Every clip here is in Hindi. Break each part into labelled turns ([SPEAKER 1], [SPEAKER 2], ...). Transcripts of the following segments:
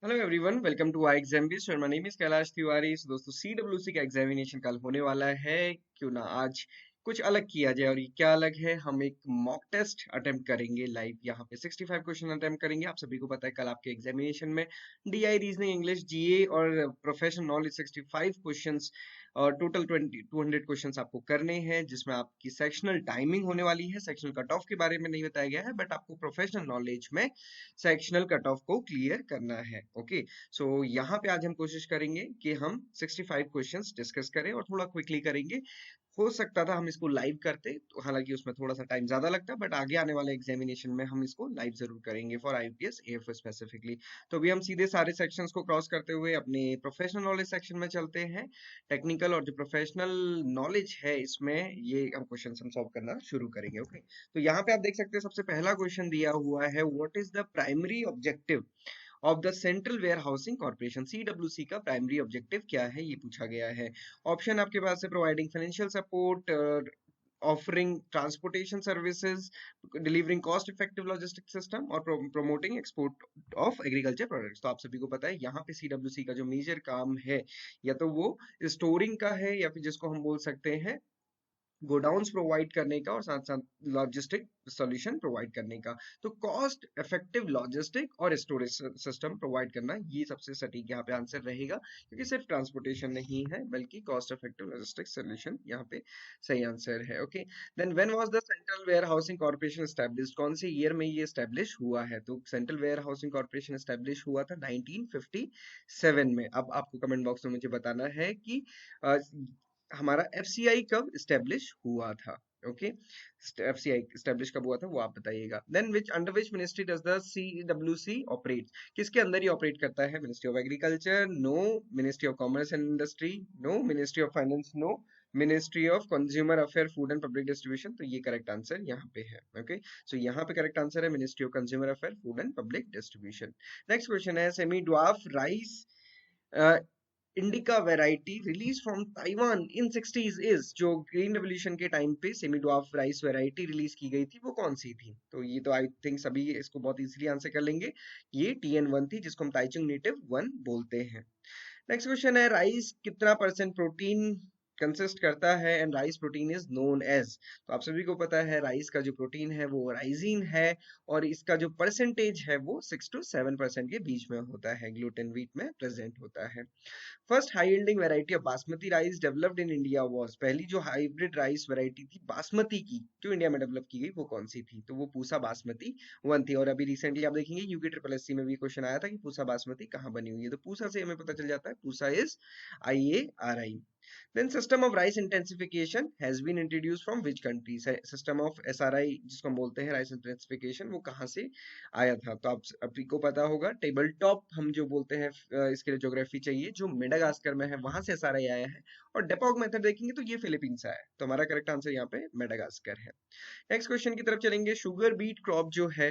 [SPEAKER 1] Hello everyone, welcome to I exam B. Sir, my name is Kailash Tiwari. दोस्तों, सीडब्ल्यूसी का एग्जामिनेशन कल होने वाला है। क्यों ना आज कुछ अलग किया जाए। और ये क्या अलग है, हम एक मॉक टेस्ट अटेम्प्ट करेंगे लाइव। यहाँ पे 65 क्वेश्चन अटेम्प्ट करेंगे। आप सभी को पता है कल आपके एग्जामिनेशन में डीआई, रीजनिंग, इंग्लिश, जीए और प्रोफेशनल नॉलेज 65 क्वेश्चंस और टोटल 200 क्वेश्चंस आपको करने हैं, जिसमें आपकी सेक्शनल टाइमिंग होने वाली है। सेक्शनल कट ऑफ के बारे में नहीं बताया गया है, बट आपको प्रोफेशनल नॉलेज में सेक्शनल कट ऑफ को क्लियर करना है। ओके, सो यहाँ पे आज हम कोशिश करेंगे कि हम 65 क्वेश्चंस डिस्कस करें और थोड़ा क्विकली करेंगे। हो सकता था हम इसको लाइव करते, तो हालांकि उसमें थोड़ा सा टाइम ज्यादा लगता, बट आगे आने वाले एग्जामिनेशन में हम इसको लाइव जरूर करेंगे फॉर आईपीएस एएफएस स्पेसिफिकली। तो अभी हम सीधे सारे सेक्शंस को क्रॉस करते हुए अपने प्रोफेशनल नॉलेज सेक्शन में चलते हैं। टेक्निकल और जो प्रोफेशनल नॉलेज है, इसमें ये हम क्वेश्चन हम सॉल्व करना शुरू करेंगे। ओके, तो यहाँ पे आप देख सकते हैं सबसे पहला क्वेश्चन दिया हुआ है, what is the primary objective of the Central Warehousing Corporation. CWC का प्राइमरी ऑब्जेक्टिव क्या है, ये पूछा गया है। ऑप्शन आपके पास है, providing financial support, offering transportation services, delivering cost effective logistic system और promoting export of agriculture products. तो आप सभी को पता है यहाँ पे सीडब्ल्यूसी का जो मेजर काम है, या तो वो स्टोरिंग का है, या फिर जिसको हम बोल सकते हैं गोडाउन्स प्रोवाइड करने का, और साथ साथ लॉजिस्टिक सॉल्यूशन प्रोवाइड करने का। तो कॉस्ट इफेक्टिव लॉजिस्टिक और स्टोरेज सिस्टम प्रोवाइड करना, ये सबसे सटीक यहाँ पे आंसर रहेगा, क्योंकि सिर्फ ट्रांसपोर्टेशन नहीं है बल्कि कॉस्ट इफेक्टिव लॉजिस्टिक सॉल्यूशन यहाँ पे सही आंसर है। Okay, then when was the Central Warehousing Corporation established. कौन से ईयर में ये एस्टैब्लिश हुआ है? तो Central Warehousing Corporation establish हुआ था 1957 में। अब आपको कमेंट बॉक्स में मुझे बताना है कि हमारा एफसीआई कब स्टेब्लिश हुआ था। ओके, एफसीआई स्टेब्लिश कब हुआ था वो आप बताइएगा। Then which under which ministry does the CWC operate. किसके अंदर ये ऑपरेट करता है? Ministry of Agriculture no, Ministry of Commerce and Industry no, Ministry of Finance no, Ministry of consumer affair food and public Distribution. तो ये करेक्ट आंसर यहाँ पे है। ओके, सो यहाँ पे करेक्ट आंसर है ministry of consumer affair food and public distribution. Next question है, semi dwarf rice indica variety release from Taiwan in 60s is. जो ग्रीन रेवोल्यूशन के टाइम पे semi dwarf rice variety release की गई थी, वो कौन सी थी? तो ये तो आई थिंक सभी इसको बहुत इजीली आंसर कर लेंगे। ये TN1 थी, जिसको हम ताइचुंग नेटिव 1 बोलते हैं। नेक्स्ट क्वेश्चन है, राइस कितना परसेंट प्रोटीन कंसिस्ट करता है and rice protein is known as. तो आप सभी को पता है राइस का जो प्रोटीन है वो राइजीन है, और इसका जो परसेंटेज है वो 6 to 7% के बीच में होता है, ग्लूटेन व्हीट में प्रेजेंट होता है। First high yielding variety of basmati rice developed in India was. पहली जो हाइब्रिड राइस वैरायटी थी बासमती की, जो इंडिया में डेवलप की गई, वो कौन सी थी? तो वो पूसा बासमती 1 थी। और अभी रिसेंटली आप देखेंगे यूके ट्रिपल एससी में भी क्वेश्चन आया था कि पूसा बासमती कहाँ बनी हुई है। तो पूसा से हमें पता चल जाता है Pusa is IARI। Then system of rice intensification has been introduced from which country? System of SRI जिसको हम बोलते हैं राइस इंटेंसिफिकेशन, वो कहाँ से आया था? तो आप अभी को पता होगा, टेबल टॉप हम जो बोलते हैं, इसके लिए ज्योग्राफी चाहिए, जो मेडागास्कर में है वहां से SRI आया है। और डेपोक मेथड देखेंगे तो ये फिलीपींस से आया है। तो हमारा करेक्ट आंसर यहाँ पे मेडागास्कर है। नेक्स्ट क्वेश्चन की तरफ चलेंगे। शुगर बीट क्रॉप जो है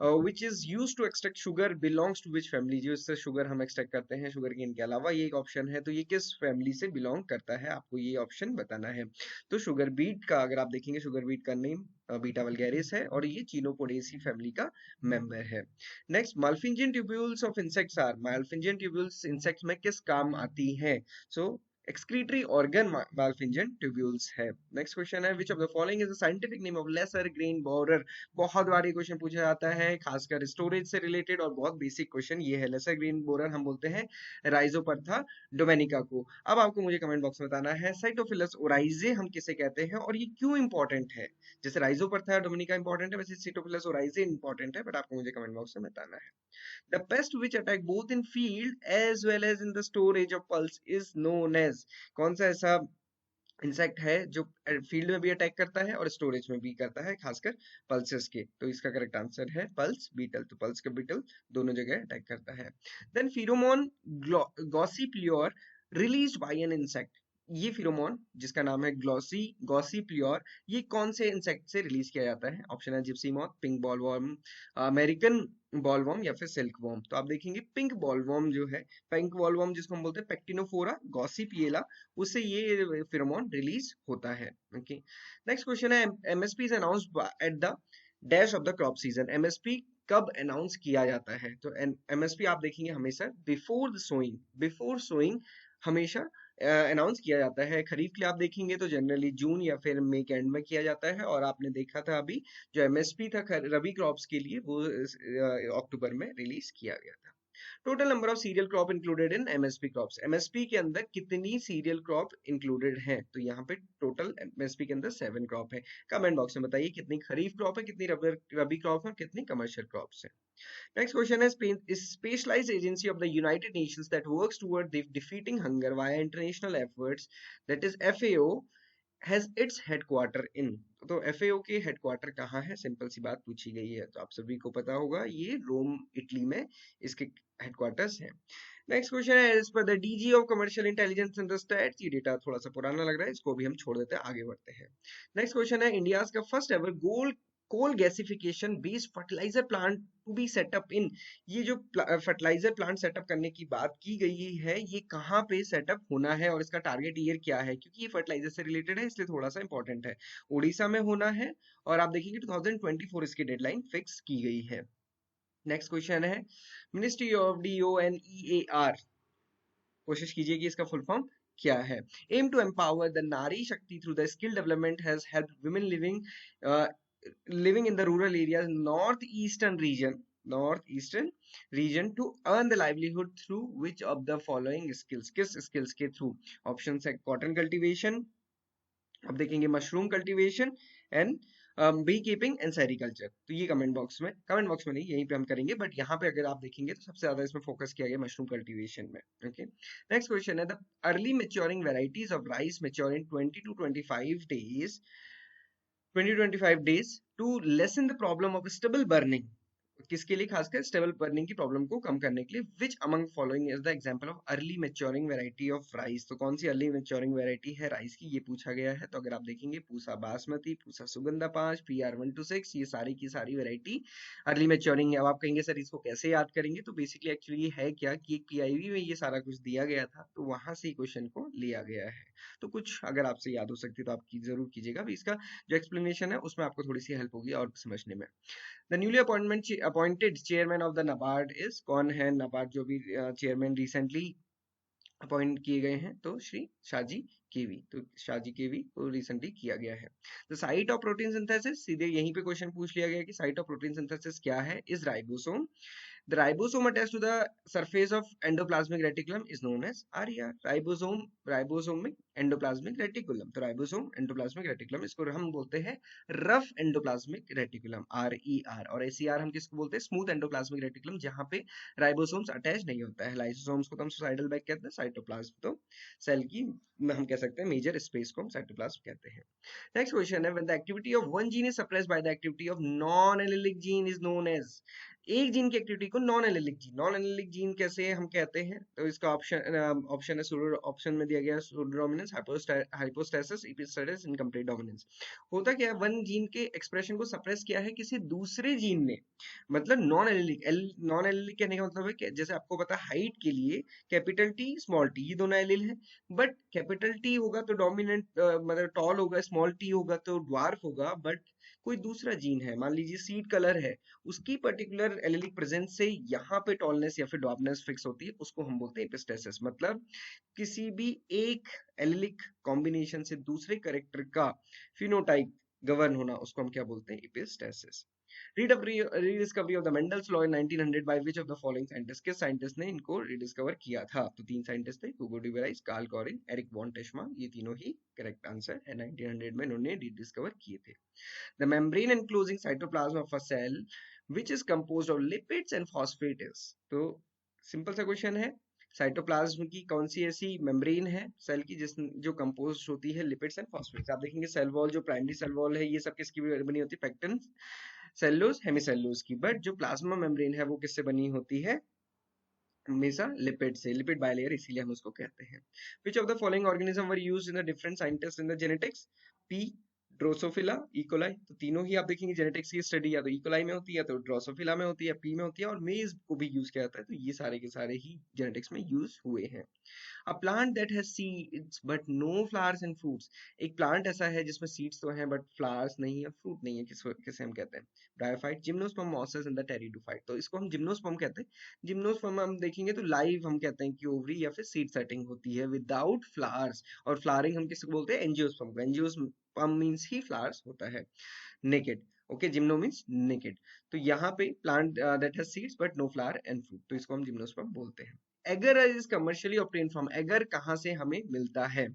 [SPEAKER 1] which is use to extract sugar belongs to which family. जो इससे शुगर हम एक्सट्रैक्ट करते हैं शुगर केन के अलावा, ये एक ऑप्शन है। तो ये किस फैमिली से बिलोंग करता है, आपको ये ऑप्शन बताना है। तो शुगर बीट का अगर आप देखेंगे, शुगर बीट का नेम बीटा वल्गैरिस है, और ये चीनोपोडेसी फैमिली का मेंबर है। Next, Malpighian tubules of insects are. Malpighian tubules insects में किस काम आती हैं? So excretory organ Malpighian tubules है। नेक्स्ट क्वेश्चन है, which of the following is the scientific name of lesser grain borer। बहुत बार ये क्वेश्चन पूछा जाता है, खासकर स्टोरेज से रिलेटेड, और बहुत बेसिक क्वेश्चन ये है। लेसर ग्रेन बोरर हम बोलते हैं राइजोपरथा डोमेनिका को। अब आपको मुझे कमेंट बॉक्स में बताना है साइटोफिलस ओराइजे हम किसे कहते हैं और ये क्यों इंपॉर्टेंट है। जैसे राइजोपरथा डोमेनिका इंपॉर्टेंट है, वैसे साइटोफिलस ओराइजे इंपॉर्टेंट है, बट आपको मुझे कमेंट बॉक्स में बताना है। The pest which attack both in field as well as in the storage of pulse is known as। कौन सा ऐसा इंसेक्ट है जो फील्ड में भी अटैक करता है और स्टोरेज में भी करता है, खासकर पल्सेस के? तो इसका करेक्ट आंसर है पल्स बीटल। तो पल्स का बीटल दोनों जगह अटैक करता है। Then pheromone gossyplure released by an insect. ये फिरोमोन जिसका नाम है गॉसिप्लियोर, ये कौन से इंसेक्ट से रिलीज किया जाता है? ऑप्शन है Gypsy moth, pink bollworm, American bollworm, या फिर सिल्क वर्म। तो आप देखेंगे पिंक बॉलवर्म जो है, पिंक बॉलवर्म जिसको हम बोलते हैं पेक्टिनोफोरा गॉसिपिएला, उससे ये फेरोमोन रिलीज होता है। ओके, नेक्स्ट क्वेश्चन है, MSP is announced at the dash of the crop season. MSP कब अनाउंस किया जाता है? तो एमएसपी आप देखेंगे हमेशा बिफोर सोइंग हमेशा अनाउंस किया जाता है। खरीफ के लिए आप देखेंगे तो जनरली जून या फिर मई के एंड में किया जाता है, और आपने देखा था अभी जो एमएसपी था रबी क्रॉप्स के लिए वो अक्टूबर में रिलीज किया गया था। Total number of cereal crop included in MSP crops, MSP के अंदर कितनी सीरियल क्रॉप इंक्लूडेड है? तो यहाँ पे टोटल एमएसपी के अंदर 7 क्रॉप है। कमेंट बॉक्स में बताइए कितनी खरीफ क्रॉप है, कितनी रबी क्रॉप है, कितनी कमर्शियल क्रॉप्स है। Next question is specialized agency of the United Nations that works toward defeating hunger via international efforts, that is FAO, has its headquarter in, तो FAO के हेडक्वार्टर कहाँ है? सिंपल सी बात पूछी गई है, तो आप सभी को पता होगा ये रोम इटली में इसके हेडक्वार्टर्स हैं। नेक्स्ट क्वेश्चन है as per the DG of Commercial Intelligence and the Stats, ये डेटा थोड़ा सा पुराना लग रहा है, इसको भी हम छोड़ देते हैं, आगे बढ़ते हैं। नेक्स्ट क्वेश्चन है इंडिया का first ever coal gasification based fertiliser plant to be set up in, ये जो फर्टिलाइजर प्लांट सेटअप करने की बात की गई है ये कहाँ पे सेटअप होना है और इसका टारगेट ईयर क्या है? क्योंकि ये फर्टिलाइजर से रिलेटेड है इसलिए थोड़ा सा इंपॉर्टेंट है। उड़ीसा में होना है और आप देखेंगे 2024 इसकी डेडलाइन फिक्स की गई है। नेक्स्ट क्वेश्चन है मिनिस्ट्री ऑफ DONEAR, कोशिश कीजिए कि इसका फुल फॉर्म क्या है? एम टू एम्पावर द नारी शक्ति through the skill development has helped women living in the rural areas northeastern region to earn the livelihood through which of the following skills, किस skills के थ्रू? ऑप्शन है कॉटन कल्टीवेशन, अब देखेंगे mushroom cultivation and beekeeping and sericulture. तो ये कमेंट बॉक्स में नहीं, यहीं पे हम करेंगे, बट यहाँ पे अगर आप देखेंगे तो सबसे ज्यादा इसमें फोकस किया गया मशरूम कल्टीवेशन में। ओके, नेक्स्ट क्वेश्चन है the early maturing varieties of rice mature in 20 to 25 days to lessen the problem of stubble burning, किसके लिए? खासकर स्टेबल बर्निंग की प्रॉब्लम को कम करने के लिए। Which among following is the example of early maturing variety of rice, तो कौन सी अर्ली मैच्योरिंग वैरायटी है राइस की, ये पूछा गया है। तो अगर आप देखेंगे पूसा बासमती, पूसा सुगंधा 5, PR126, ये सारी की सारी वैरायटी अर्ली मैच्योरिंग है। अब आप कहेंगे सर इसको कैसे याद करेंगे? तो बेसिकली एक्चुअली है क्या कि एक PIV में ये सारा कुछ दिया गया था तो वहां से क्वेश्चन को लिया गया है। तो कुछ अगर आपसे याद हो सकती है तो आप जरूर कीजिएगा, अभी इसका जो एक्सप्लेनेशन है उसमें आपको थोड़ी सी हेल्प होगी और समझने में। The newly appointed chairman of the NABARD is, कौन है नाबार्ड जो भी चेयरमैन रिसेंटली अपॉइंट किए गए हैं? तो श्री शाजी केवी, तो शाजी केवी को रिसेंटली किया गया है। The site of protein synthesis, सीधे यहीं पे क्वेश्चन पूछ लिया गया कि साइट ऑफ प्रोटीन सिंथेसिस क्या है? Is ribosome. The ribosome attached to the surface of endoplasmic reticulum is known as RER. Ribosomic endoplasmic reticulum, तो राइबोसोम एंडोप्लाज्मिक रेटिकुलम, इसको हम बोलते हैं रफ एंडोप्लाज्मिक रेटिकुलम RER, और SER हम किसको बोलते हैं? स्मूथ एंडोप्लाज्मिक रेटिकुलम, जहां पे राइबोसोम्स अटैच नहीं होता है। लाइसोसोम्स को तो हम सुसाइडल बैग कहते हैं, साइटोप्लाज्म तो सेल की हम कह सकते हैं मेजर स्पेस को हम साइटोप्लाज्म कहते हैं। नेक्स्ट क्वेश्चन है when the activity of one gene is suppressed by the activity of non-allelic gene is known as, एक जीन की एक्टिविटी को नॉन एलिलिक जीन कैसे हम कहते हैं? तो इसका ऑप्शन है ऑप्शन में दिया गया सूडोडोमिनेंस, हाइपोस्टैसिस, एपिस्टेसिस, इनकम्प्लीट डोमिनेंस। होता क्या है, वन जीन के एक्सप्रेशन को सप्रेस किया है किसी दूसरे जीन ने, मतलब नॉन एलिलिक कहने का मतलब है कि जैसे आपको पता है हाइट के लिए कैपिटल T स्मॉल t ये दोनों एलिल है, बट कैपिटल T होगा तो डोमिनेंट मतलब टॉल होगा, स्मॉल t होगा तो ड्वार्फ होगा, बट कोई दूसरा जीन है, मान लीजिए सीड कलर है, उसकी पर्टिकुलर एलिलिक प्रेजेंस से यहाँ पे टॉलनेस या फिर डॉर्फनेस फिक्स होती है, उसको हम बोलते हैं एपिस्टेसिस। मतलब किसी भी एक एलिलिक कॉम्बिनेशन से दूसरे कैरेक्टर का फिनोटाइप गवर्न होना, उसको हम क्या बोलते हैं? Epistasis. Rediscovery of the Mendel's law in 1900 by which of the following scientist, किस साइंटिस्ट ने इनको रिडिस्कवर किया था? तो 3 साइंटिस्ट थे, Hugo de Vries, Carl Correns, Erich von Tschermak, ये तीनों ही करेक्ट आंसर है। 1900 में इन्होंने रिडिस्कवर किए थे। The membrane enclosing cytoplasm of a cell which is composed of lipids and phosphates, तो सिंपल सा क्वेश्चन है, साइटोप्लाज्म की कौन सी ऐसी मेम्ब्रेन है सेल की जो कंपोज होती है लिपिड्स एंड फॉस्फेट्स? आप देखेंगे सेल वॉल, जो प्राइमरी सेल वॉल है ये सब किसकी बनी होती है? पेक्टिन, सेलुलोज, हेमिसेलुलोज की। बट जो प्लाज्मा मेम्ब्रेन है वो किससे बनी होती है? हमेशा लिपिड से, लिपिड बाइलेयर, इसीलिए हम उसको कहते हैं। Which of the following organism were used in the different scientists in the genetics? P Drosophila, E coli, तो तीनों ही आप देखेंगे जेनेटिक्स की स्टडी या तो इकोलाई में होती है या तो ड्रोसोफिला में होती है, पी में होती है, और मेज को भी यूज किया जाता है, तो ये सारे के सारे ही जेनेटिक्स में यूज हुए हैं। A plant that has seeds but no flowers and fruits, एक प्लांट ऐसा है जिसमें सीड्स तो हैं बट फ्लावर्स नहीं है, फ्रूट नहीं है, किसे हम कहते हैं? Bryophyte, gymnosperm, mosses and the pteridophyte. तो इसको हम जिम्नोस्पर्म कहते हैं। जिम्नोस्पर्म हम देखेंगे तो लाइव हम कहते हैं कि ओवरी या फिर सीड सेटिंग होती है विदाउट फ्लावर्स, और फ्लावरिंग हम किसको बोलते हैं? एंजियोस्पर्म को। एंजियोस्पर्म मींस ही फ्लावर्स होता है। Naked, okay, gymno means naked. तो यहाँ पे plant that has seeds but no flower and fruit, तो इसको हम जिम्नोस्पर्म बोलते हैं। Agar is commercially obtain from, agar कहाँ से हमें मिलता है?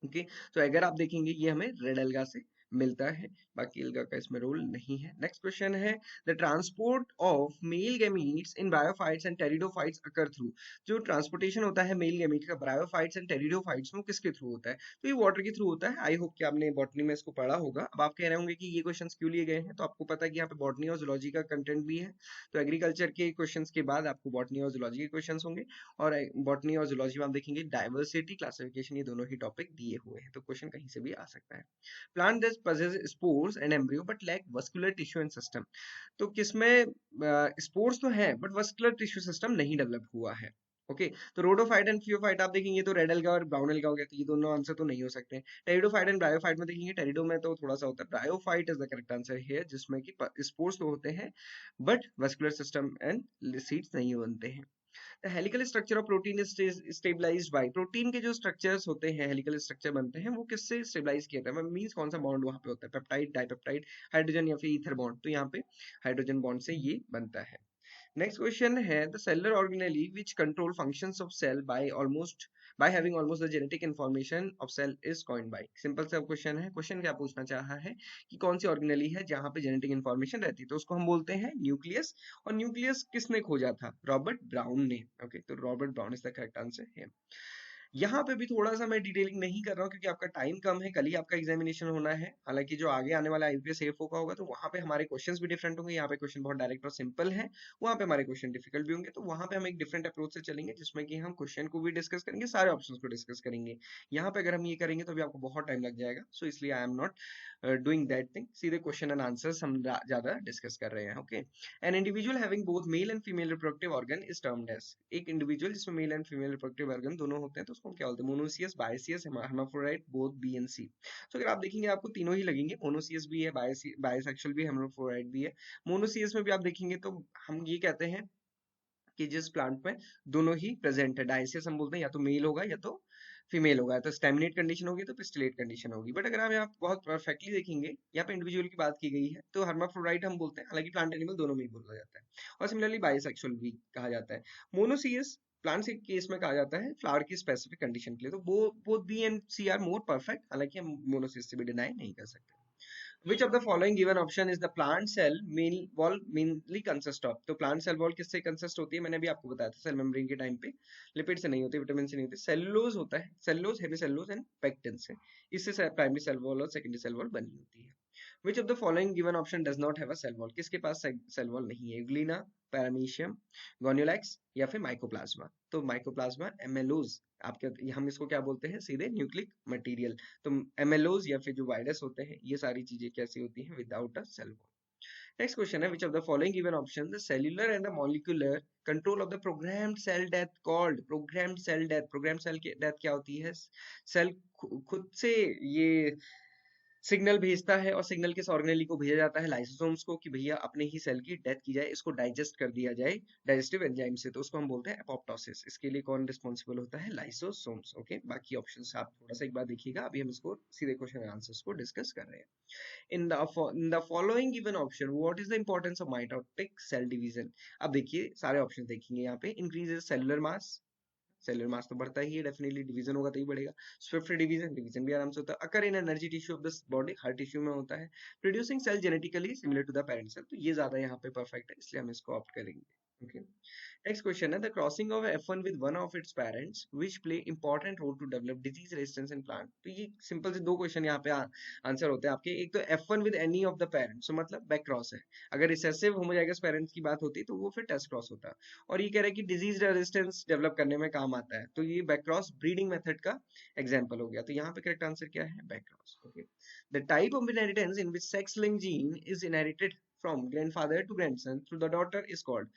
[SPEAKER 1] ओके, तो अगर आप देखेंगे ये हमें रेड एल्गा से मिलता है, बाकी एल्गा का इसमें रोल नहीं है। नेक्स्ट क्वेश्चन है, the transport of male gametes in bryophytes and pteridophytes occur through, जो ट्रांसपोर्टेशन होता है मेल गैमीट का ब्रायोफाइट्स एंड टेरिडोफाइट्स में, किसके थ्रू होता है? तो ये वाटर के थ्रू होता है। आई होप कि आपने बॉटनी में इसको पढ़ा होगा। अब आप कह रहे होंगे कि ये क्वेश्चन क्यों लिए गए हैं, तो आपको पता है कि यहाँ पे बॉटनी और जूलॉजी का कंटेंट भी है, तो एग्रीकल्चर के क्वेश्चन के बाद आपको बॉटनी और जूलॉजी के क्वेश्चन होंगे, और बॉटनी और जूलॉजी में आप देखेंगे डाइवर्सिटी, क्लासिफिकेशन, ये दोनों ही टॉपिक दिए हुए हैं, तो क्वेश्चन कहीं से भी आ सकता है। Plant that possess spores and embryo but lack vascular tissue and system, तो किसमें स्पोर्स तो हैं बट वस्कुलर टिश्यू सिस्टम नहीं डेवलप हुआ है। ओके, तो रोडोफाइट एंड फियोफाइट आप देखेंगे तो रेड एल्गा और ब्राउन एल्गा हो गया, तो ये दोनों आंसर तो नहीं हो सकते। टेरिडोफाइट एंड ब्रायोफाइट में देखेंगे, टेरिडो में तो थोड़ा सा होता है, bryophyte is the correct answer है, जिसमें कि स्पोर्स तो होते हैं but vascular system and seeds नहीं बनते हैं। Helical structure of protein is stabilised by, protein के जो स्ट्रक्चर्स होते हैं, हेलिकल स्ट्रक्चर बनते हैं, वो किससे स्टेबलाइज किया जाता है? मींस कौन सा बॉन्ड वहां पे होता है? पेप्टाइड, डाइपेप्टाइड, हाइड्रोजन या फिर ईथर बॉन्ड, तो यहाँ पे हाइड्रोजन बॉन्ड से ये बनता है। नेक्स्ट क्वेश्चन है, the cellular organelle which control functions of cell by having almost the genetic information of cell is coined by. Simple सा क्वेश्चन है। क्वेश्चन क्या पूछना चाहा है कि कौन सी ऑर्गेनेली है जहां पे जेनेटिक इंफॉर्मेशन रहती है, तो उसको हम बोलते हैं न्यूक्लियस। और न्यूक्लियस किसने खोजा था? रॉबर्ट ब्राउन ने। ओके, तो Robert brown is the correct answer है। यहाँ पे भी थोड़ा सा मैं डिटेलिंग नहीं कर रहा हूँ क्योंकि आपका टाइम कम है, कल ही आपका एग्जामिनेशन होना है। हालांकि जो आगे आने वाला आईपीएस एएफओ का होगा तो वहाँ पे हमारे क्वेश्चंस भी डिफरेंट होंगे। यहाँ पे क्वेश्चन बहुत डायरेक्ट और सिंपल है, वहाँ पे हमारे क्वेश्चन डिफिकल्ट भी होंगे, तो वहाँ पे हम एक डिफरेंट अप्रोच से चलेंगे जिसमें कि हम क्वेश्चन को भी डिस्कस करेंगे, सारे ऑप्शन को डिस्कस करेंगे। यहाँ पे अगर हम ये करेंगे तो भी आपको बहुत टाइम लग जाएगा, सो इसलिए I am not doing that thing. सीधे क्वेश्चन एंड आंसर्स हम ज्यादा डिस्कस कर रहे हैं। Okay, an individual having both male and female reproductive organ is termed as, एक इंडिविजुअल जिसमें male and female reproductive organ दोनों होते हैं तो उसको हम क्या बोलते हैं? मोनोसियस, बायसियस, hermaphrodite, both B and C. तो अगर आप देखेंगे आपको तीनों ही लगेंगे, मोनोसियस भी है, बायसेक्सुअल भी है, hermaphrodite भी है। मोनोसियस में भी आप देखेंगे तो हम ये कहते हैं कि जिस प्लांट में दोनों ही प्रेजेंट है। डायसियस हम बोलते हैं या तो मेल होगा या तो फीमेल होगा, तो स्टेमिनेट कंडीशन होगी तो पिस्टिलेट कंडीशन होगी। बट अगर आप यहाँ बहुत परफेक्टली देखेंगे, यहाँ पे इंडिविजुअल की बात की गई है, तो हर्माफ्रोडाइट हम बोलते हैं, हालांकि प्लांट एनिमल दोनों में ही बोला जाता है। और सिमिलरली बाइसेक्सुअल भी कहा जाता है। मोनोसियस प्लांट के केस में कहा जाता है फ्लावर की स्पेसिफिक कंडीशन के लिए। तो both B and C are more perfect, हालांकि हम मोनोसियस से भी डिनाई नहीं कर सकते। Which of the following given option is the plant cell main wall mainly consist of? तो plant cell wall किससे consist होती है? मैंने अभी आपको बताया था सेल मेम्ब्रेन के टाइम पे, लिपिड से नहीं होती, विटामिन से नहीं होती, सेलुलोज होता है, सेलुलोज, हेमिसेलुलोज एंड पेक्टिन से, इससे प्राइमरी सेल वॉल और सेकेंडरी सेल वॉल बनी होती है। Which of the following given option does not have a cell wall? किसके पास सेल वॉल नहीं है? ग्लीना, पैरामीशियम, गोन्यूलैक्स या फिर माइकोप्लाज्मा। तो माइकोप्लाज्मा, एमएलओज, आपके हम इसको क्या बोलते हैं? सीधे न्यूक्लिक मटेरियल। तो एमएलओज या फिर जो वायरस होते हैं, ये सारी चीजें कैसी होती हैं? Without a cell wall. Next question है, which of the following given option the cellular and the molecular control of the programmed cell death called? Programmed cell death, programmed cell death क्या होती है? सेल खुद से ये सिग्नल भेजता है, और सिग्नल किस ऑर्गेनेली को भेजा जाता है? लाइसोसोम्स को, कि भैया अपने ही सेल की डेथ की जाए, इसको डाइजेस्ट कर दिया जाए डाइजेस्टिव एंजाइम से, तो उसको हम बोलते हैं एपोप्टोसिस। इसके लिए कौन रिस्पॉन्सिबल होता है? लाइसोसोम्स। ओके, बाकी ऑप्शंस आप थोड़ा सा एक बार देखिएगा, अभी हम इसको सीधे क्वेश्चन आंसर्स को डिस्कस कर रहे हैं। in the following given option what is the importance of mitotic cell division? अब देखिए सारे ऑप्शन देखेंगे, यहाँ पे इंक्रीजेस सेलुलर मास, सेलुलर मास तो बढ़ता ही है डेफिनेटली, डिवीजन होगा तो ही बढ़ेगा। स्विफ्ट डिवीजन, डिवीजन भी आराम से होता है। Occur in energy tissue of the body, हर टिश्यू में होता है। Producing cell genetically similar to the parent cell, तो ये ज्यादा यहाँ पे परफेक्ट है, इसलिए हम इसको ऑप्ट करेंगे। ओके, नेक्स्ट क्वेश्चन है, the crossing of F1 with one of its parents which play important role to develop disease resistance in plant. तो ये सिंपल से दो क्वेश्चन यहाँ पे आंसर होते हैं आपके। एक तो F1 with any of the parents, तो मतलब बैक क्रॉस है। अगर रिसेसिव होमोजाइगस पेरेंट्स की बात होती तो वो फिर टेस्ट क्रॉस होता। और ये कह रहा है कि डिजीज रेजिस्टेंस डेवलप करने में काम आता है, तो ये बैक क्रॉस ब्रीडिंग मेथड का एग्जाम्पल हो गया। तो यहाँ पे करेक्ट आंसर क्या है? Back cross. Okay, The type of inheritance in which sex-linked gene is inherited from grandfather to grandson through the daughter is called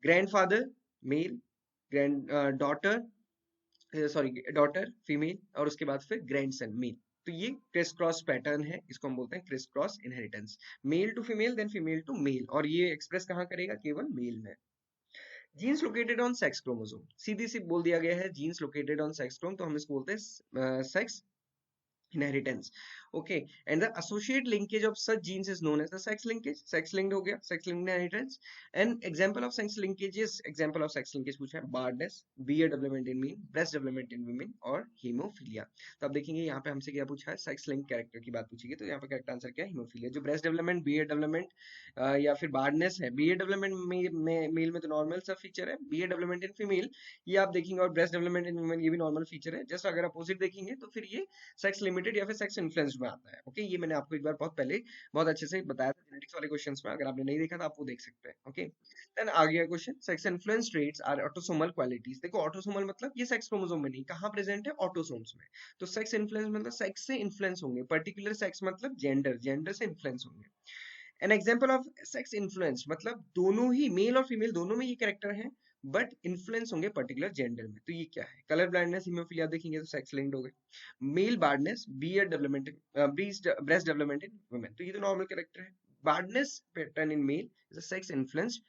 [SPEAKER 1] grandfather male, daughter sorry daughter female, और उसके बाद फिर ग्रैंडसन मेल। तो ये क्रिस क्रॉस पैटर्न है, इसको हम बोलते हैं criss cross inheritance, male to female then female to male, और ये एक्सप्रेस कहाँ करेगा, केवल मेल में। Genes located on sex chromosome, सीधी सी बोल दिया गया है genes located on sex chrome, तो हम इसको बोलते हैं sex inheritance. Okay, and the associate linkage of such genes is known as the sex linkage. Sex linked हो गया, sex linked inheritance. And example of sex linkages, example of sex linkage पूछा है, barrenness, beard development in men, breast development in women और hemophilia. तो आप देखेंगे यहाँ पे हमसे क्या पूछा है, sex linked character की बात पूछी गई, तो यहाँ पे करेक्ट आंसर क्या है, hemophilia। जो breast development, beard development या फिर barrenness है, beard development मेल में तो नॉर्मल सा फीचर है, beard development in female ये आप देखेंगे, और breast development in women ये भी नॉर्मल फीचर है। जस्ट अगर अपोजिट देखेंगे तो फिर ये सेक्स लिमिटेड या फिर सेक्स इन्फ्लुएंस्ड में आता है। ओके, ये मैंने आपको एक बार बहुत पहले बहुत अच्छे से बताया था जेनेटिक्स वाले क्वेश्चंस में, अगर आपने नहीं देखा तो आप वो देख सकते हैं। ओके, देन आ गया question, sex influence traits are autosomal qualities. देखो ऑटोसोमल मतलब ये सेक्स क्रोमोसोम में नहीं, कहाँ प्रेजेंट है, ऑटोसोम्स में। तो सेक्स इन्फ्लुएंस मतलब सेक्स से इन्फ्लुएंस होंगे, पर्टिकुलर सेक्स मतलब जेंडर, जेंडर से इन्फ्लुएंस होंगे। An example of sex influence मतलब दोनों ही मेल और फीमेल दोनों में ये कैरेक्टर है, बट इन्फ्लुएंस होंगे पर्टिकुलर जेंडर में। तो ये क्या है, कलर ब्लाइंडनेस, हीमोफिलिया देखेंगे तो सेक्स लिंक्ड हो गए। Male baldness, beard development, breast development in women, तो ये तो नॉर्मल कैरेक्टर है। Baldness pattern in male is a sex influence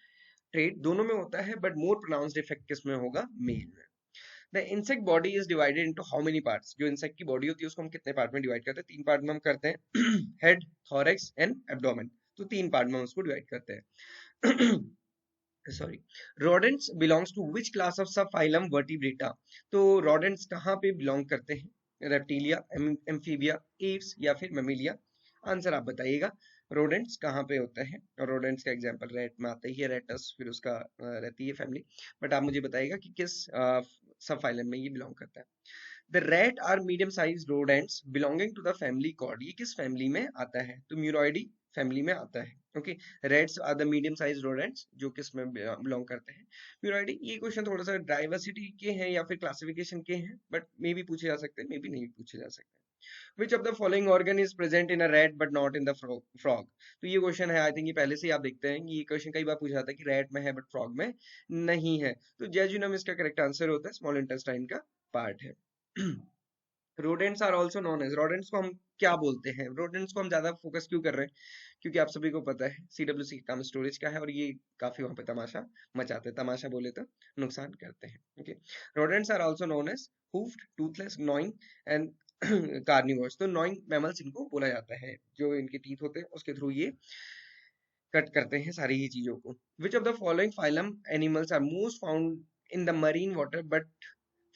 [SPEAKER 1] trait, दोनों में होता है, बट मोर प्रोनाउंस्ड इफेक्ट किसमें होगा, मेल में। The insect body is divided into how many parts, जो इंसेक्ट की बॉडी होती है उसको हम कितने पार्ट में डिवाइड करते हैं, 3 पार्ट में हम करते हैं, हेड, थॉरेक्स एंड एब्डोमेन, तो 3 पार्ट में हम उसको डिवाइड करते हैं। Sorry, rodents belongs to which class of subphylum vertebrata, तो रोडेंट्स कहाँ पे बिलोंग करते हैं, रेप्टिलिया, एम्फीबिया, एव्स या फिर मेमिलिया, आंसर आप बताइएगा। रोडेंट्स कहाँ पे होते हैं, और रोडेंट्स का एग्जांपल रेट में आता ही है, रेटस, फिर उसका रहती है फैमिली, बट आप मुझे बताइएगा कि किस सब फाइलम में ये बिलोंग करता है। The rat are medium size rodents belonging to the family cord, ये किस फैमिली में आता है, तो म्यूरोइडी फैमिली में आता है। Okay, rats are the medium size rodents, जो किस में बिलोंग करते हैं, म्यूरोइडी। ये क्वेश्चन थोड़ा सा डाइवर्सिटी के हैं या फिर क्लासिफिकेशन के हैं, बट मे भी पूछे जा सकते हैं, मे भी नहीं पूछे जा सकते। Which of the following organ is present in a rat but not in the frog? तो ये क्वेश्चन है, आई थिंक ये पहले से ही आप देखते हैं, ये क्वेश्चन कई बार पूछा जाता है कि रैट में है बट फ्रॉग में नहीं है, तो जेजुनम इसका करेक्ट आंसर होता है, स्मॉल इंटेस्टाइन का पार्ट है। Rodents are also known as, rodents को हम क्या बोलते हैं, रोडेंट्स को हम ज्यादा फोकस क्यों कर रहे हैं, क्योंकि आप सभी को पता है सीडब्ल्यूसी का काम स्टोरेज का है, और ये काफी वहां पे तमाशा मचाते हैं, तमाशा बोले तो नुकसान करते हैं। Okay, rodents are also known as hoofed, toothless, gnawing and carnivores, तो gnawing मैमल्स इनको बोला जाता है, जो इनके टीथ होते हैं उसके थ्रू ये कट करते हैं सारी ही चीजों को। Which of the following phylum animals are most found in the marine water but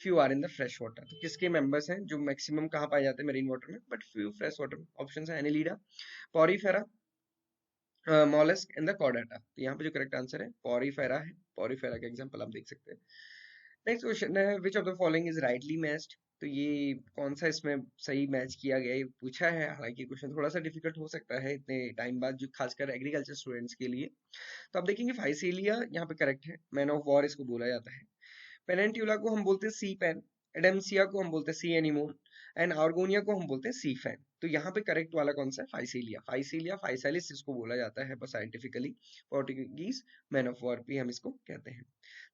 [SPEAKER 1] few are in the fresh water, तो किसके मेंबर्स हैं जो मैक्सिमम कहाँ पाए जाते हैं, मरीन वाटर में, बट फ्यू फ्रेश वाटर में। ऑप्शन है Annelida, Porifera, mollusc and the Chordata, तो यहाँ पे जो करेक्ट आंसर है पॉरीफेरा है, पॉरीफेरा का एग्जांपल आप देख सकते हैं। नेक्स्ट क्वेश्चन है, which of the following is rightly matched, तो ये कौन सा इसमें सही मैच किया गया, ये पूछा है। हालांकि क्वेश्चन थोड़ा सा डिफिकल्ट हो सकता है इतने टाइम बाद, जो खासकर एग्रीकल्चर स्टूडेंट्स के लिए। तो आप देखेंगे फाइसीलिया यहाँ पे करेक्ट है, मैन ऑफ वॉर इसको बोला जाता है। पेनेंट्यूला को हम बोलते हैं सी पेन, एडेमसिया को हम बोलते हैं सी एनिमोन, एंड आर्गोनिया को हम बोलते हैं सी फैन। तो यहाँ पे करेक्ट वाला कौन सा है, फाइसीलिया, फाइसीलिया फाइसालिस इसको बोला जाता है scientifically, Portuguese man of war भी हम इसको कहते हैं।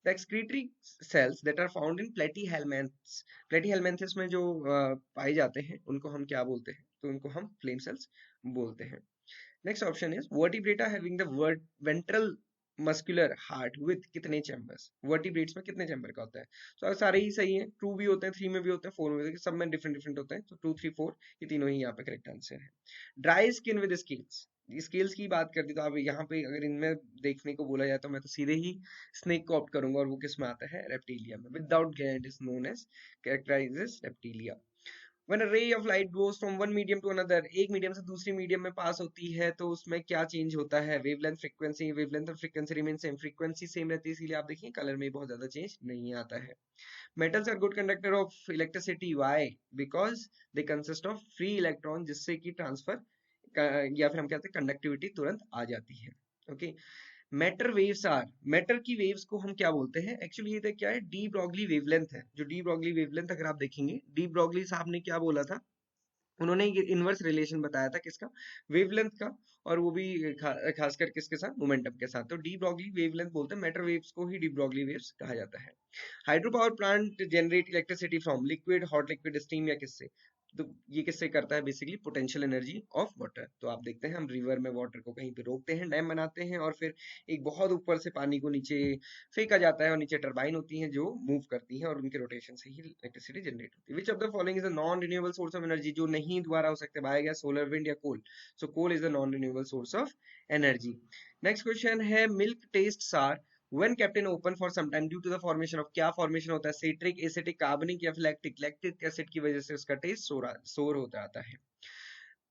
[SPEAKER 1] The excretory cells that are found in platyhelminthes, platyhelminthes में जो पाए जाते हैं उनको हम क्या बोलते हैं, तो उनको हम फ्लेम सेल्स बोलते हैं। Next option is vertebrata having the ventral muscular heart with कितने चैम्बर्स, वर्टिब्रेट्स में कितने चैम्बर का होता है, तो सारे ही सही है, 2 भी होते हैं, 3 में भी होते हैं, 4 में भी होते हैं, सब में डिफरेंट डिफरेंट होते हैं, तो 2 3 4 ये तीनों ही यहाँ पे करेक्ट आंसर है। Dry skin with scales, scales की बात करती तो आप यहाँ पे अगर इनमें देखने को बोला जाए तो मैं तो सीधे ही स्नेक को ऑप्ट करूंगा, और वो किस में आता है, रेप्टिलिया में। Without gland is known as characterises reptilia. When a ray of light goes from one medium to another, एक मीडियम से दूसरी मीडियम में पास होती है तो उसमें क्या चेंज होता है, वेवलेंथ फ्रीक्वेंसी, वेवलेंथ और frequency remain same, frequency same रहती है, इसीलिए आप देखिए कलर में बहुत ज्यादा चेंज नहीं आता है। Metals are good conductor of electricity, why, because they consist of free electron, जिससे कि ट्रांसफर या फिर हम कहते हैं कंडक्टिविटी तुरंत आ जाती है। Okay, matter waves are, matter की वेव्स को हम क्या बोलते हैं, एक्चुअली ये क्या है, डी ब्रॉगली वेवलेंथ है, जो डी ब्रॉगली वेवलेंथ अगर आप देखेंगे, डी ब्रॉगली साहब ने क्या बोला था, उन्होंने ये इनवर्स रिलेशन बताया था किसका, वेवलेंथ का, और वो भी खासकर किसके साथ, मोमेंटम के साथ। तो डी ब्रॉगली वेवलेंथ बोलते हैं, मैटर वेव्स को ही डी ब्रॉगली वेव्स कहा जाता है। Hydro power plant generate electricity from liquid, hot liquid, steam या किससे, तो ये किससे करता है, basically potential energy of water. तो आप देखते हैं हम रिवर में वाटर को कहीं पे रोकते हैं, डैम बनाते हैं, और फिर एक बहुत ऊपर से पानी को नीचे फेंका जाता है, और नीचे टरबाइन होती हैं जो मूव करती हैं, और उनके रोटेशन से ही इलेक्ट्रिसिटी जनरेट होती है। Which of the following is a non renewable source of energy, जो नहीं दोबारा हो सकते, बायोगैस, सोलर, विंड या coal. So coal is the non renewable source of energy. Next question है, milk tastes sour when kept in open for some time due to the formation of, क्या फॉर्मेशन होता है, सिट्रिक, एसिटिक, कार्बनिक या लैक्टिक, लैक्टिक एसिड की वजह से उसका टेस्ट सोर होता आता है।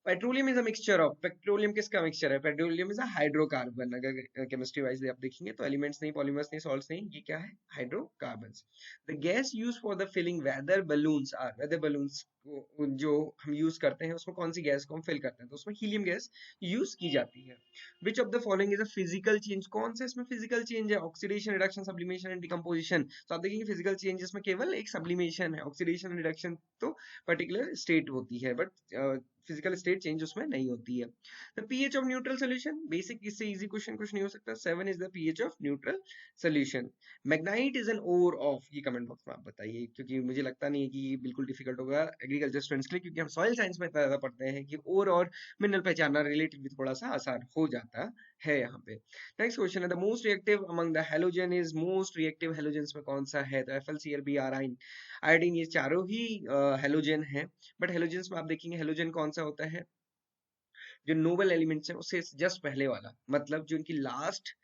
[SPEAKER 1] Petroleum is a mixture of, petroleum किसका मिक्सचर है, पेट्रोलियम इज अ हाइड्रोकार्बन। अगर केमिस्ट्री वाइज आप देखेंगे तो एलिमेंट्स नहीं, पॉलीमर्स नहीं, सॉल्ट्स नहीं, ये क्या है, hydrocarbons. The gas use for the filling weather balloons are, weather balloons जो हम यूज करते हैं उसमें कौन सी गैस को हम फिल करते हैं, तो उसमें हीलियम गैस यूज की जाती है। Which of the following is a physical change, कौन सा इसमें फिजिकल चेंज है, oxidation, reduction, sublimation and decomposition. तो आप देखेंगे फिजिकल चेंजेस में केवल एक सब्लिमेशन है, ऑक्सीडेशन रिडक्शन तो पर्टिकुलर स्टेट होती है, बट फिजिकल स्टेट चेंज उसमें नहीं होती है। The pH of neutral solution, basic, इससे इजी क्वेश्चन कुछ नहीं हो सकता। 7 is the pH of neutral solution. Magnetite is an ore of, ये कमेंट बॉक्स में आप बताइए, क्योंकि मुझे लगता नहीं है कि ये बिल्कुल डिफिकल्ट होगा एग्रीकल्चर स्टूडेंट्स के लिए, क्योंकि हम सॉइल साइंस में इतना ज्यादा पढ़ते हैं कि ओर और मिनरल पहचानना रिलेटिवली थोड़ा सा आसान हो जाता है यहाँ पे। नेक्स्ट क्वेश्चन है, the most reactive among the halogen is, most reactive halogens में कौन सा है, तो FeCl, आराइन, आयोडीन, ये चारों ही हैलोजन है। बट हेलोजेंस में आप देखेंगे हेलोजन कौन सा होता है, जो नोबल एलिमेंट्स है उससे जस्ट पहले वाला, मतलब जो इनकी लास्ट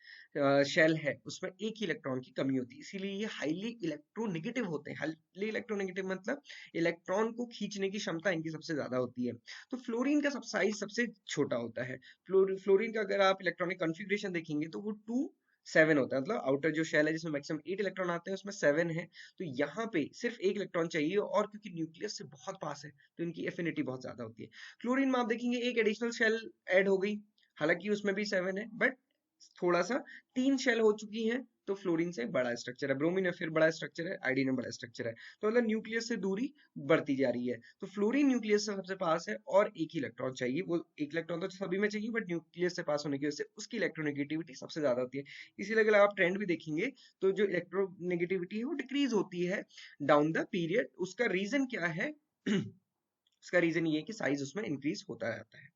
[SPEAKER 1] शेल है उसमें एक इलेक्ट्रॉन की कमी होती है, इसीलिए ये हाईली इलेक्ट्रोनेगेटिव होते हैं। हाईली इलेक्ट्रोनेगेटिव मतलब इलेक्ट्रॉन को खींचने की क्षमता इनकी सबसे ज्यादा होती है। तो फ्लोरीन का सब साइज सबसे छोटा होता है। फ्लोरीन का अगर आप इलेक्ट्रॉनिक कॉन्फ़िगरेशन देखेंगे तो वो 2 7 होता है, मतलब आउटर जो शेल है जिसमें मैक्सिमम 8 इलेक्ट्रॉन आते हैं उसमें 7 है। तो यहाँ पे सिर्फ एक इलेक्ट्रॉन चाहिए, और क्योंकि न्यूक्लियस से बहुत पास है तो इनकी एफिनिटी बहुत ज्यादा होती है। क्लोरीन में आप देखेंगे एक एडिशनल शेल ऐड हो गई, हालांकि उसमें भी 7 है, बट थोड़ा सा 3 शेल हो चुकी हैं, तो फ्लोरीन से बड़ा स्ट्रक्चर है, ब्रोमीन में फिर बड़ा स्ट्रक्चर है, आयोडीन में बड़ा स्ट्रक्चर है, तो मतलब न्यूक्लियस से दूरी बढ़ती जा रही है। तो फ्लोरीन न्यूक्लियस से सबसे पास है और एक ही इलेक्ट्रॉन चाहिए, वो एक इलेक्ट्रॉन तो सभी में चाहिए, बट न्यूक्लियस से पास होने की वजह से उसकी इलेक्ट्रोनेगेटिविटी सबसे ज्यादा होती है। इसीलिए अगर आप ट्रेंड भी देखेंगे तो जो इलेक्ट्रोनेगेटिविटी है वो डिक्रीज होती है डाउन द पीरियड। उसका रीजन क्या है उसका रीजन ये है कि साइज उसमें इंक्रीज होता रहता है।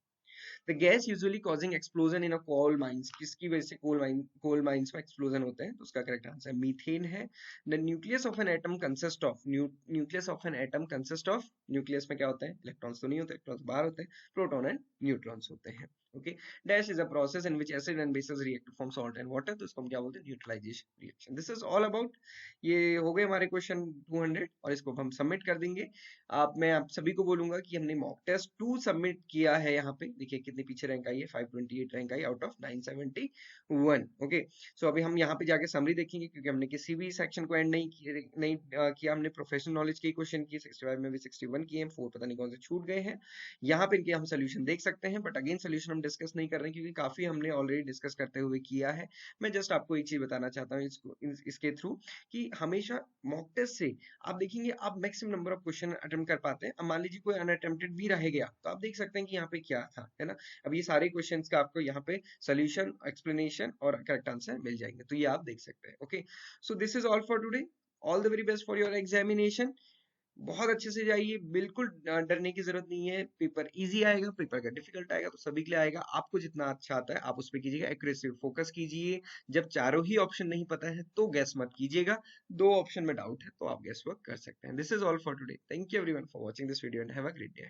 [SPEAKER 1] The gas usually causing explosion in a coal mines, किसकी वजह से कोल माइंस में एक्सप्लोजन होते हैं, तो उसका करेक्ट आंसर मीथेन है। The nucleus of an atom consist of, nucleus of an atom consist of, nucleus में क्या होते हैं, इलेक्ट्रॉन्स तो नहीं होते, इलेक्ट्रॉन्स बाहर होते हैं, प्रोटॉन एंड न्यूट्रॉन्स होते हैं। Okay, dash is a process in which acid and bases react to form salt and water, तो इसको हम क्या बोलते हैं, neutralisation reaction. This is all about, ये हो गए हमारे क्वेश्चन 200, और इसको हम सबमिट कर देंगे। मैं आप सभी को बोलूंगा कि हमने मॉक टेस्ट 2 सबमिट किया है, यहाँ पे देखिए कितनी पीछे रैंक आई है, 528 रैंक आई आउट ऑफ 971। ओके, सो अभी हम यहाँ पे जाके समरी देखेंगे, क्योंकि हमने किसी भी सेक्शन को एंड नहीं किया। हमने प्रोफेशनल नॉलेज के क्वेश्चन किए, 65 में भी 61 किए हैं, 4 पता नहीं कौन से छूट गए हैं। यहाँ पे इनके हम सोल्यूशन देख सकते हैं, बट अगेन सोल्यूशन हम डिस्कस नहीं कर रहे हैं, क्योंकि काफी हमने ऑलरेडी डिस्कस करते हुए किया है। मैं जस्ट आपको एक चीज बताना चाहता हूँ इसके थ्रू, कि हमेशा मॉक टेस्ट से आप देखेंगे आप maximum number of question attempt कर पाते हैं। अब मान लीजिए कोई अनअटेम्प्टेड भी रह गया, तो आप देख सकते हैं कि यहाँ पे क्या था, है ना। अब ये सारे क्वेश्चंस का आपको यहाँ पे सोल्यूशन, एक्सप्लेनेशन और करेक्ट आंसर मिल जाएंगे, तो ये आप देख सकते हैं। Okay, so this is all for today. All the very best for your examination. बहुत अच्छे से जाइए, बिल्कुल डरने की जरूरत नहीं है। पेपर इजी आएगा, पेपर अगर डिफिकल्ट आएगा तो सभी के लिए आएगा। आपको जितना अच्छा आता है आप उस पर कीजिएगा, एक्यूरेसी फोकस कीजिए। जब चारों ही ऑप्शन नहीं पता है तो गैस मत कीजिएगा, 2 ऑप्शन में डाउट है तो आप गैस वर्क कर सकते हैं। This is all for today. Thank you everyone for watching this video and have a great day.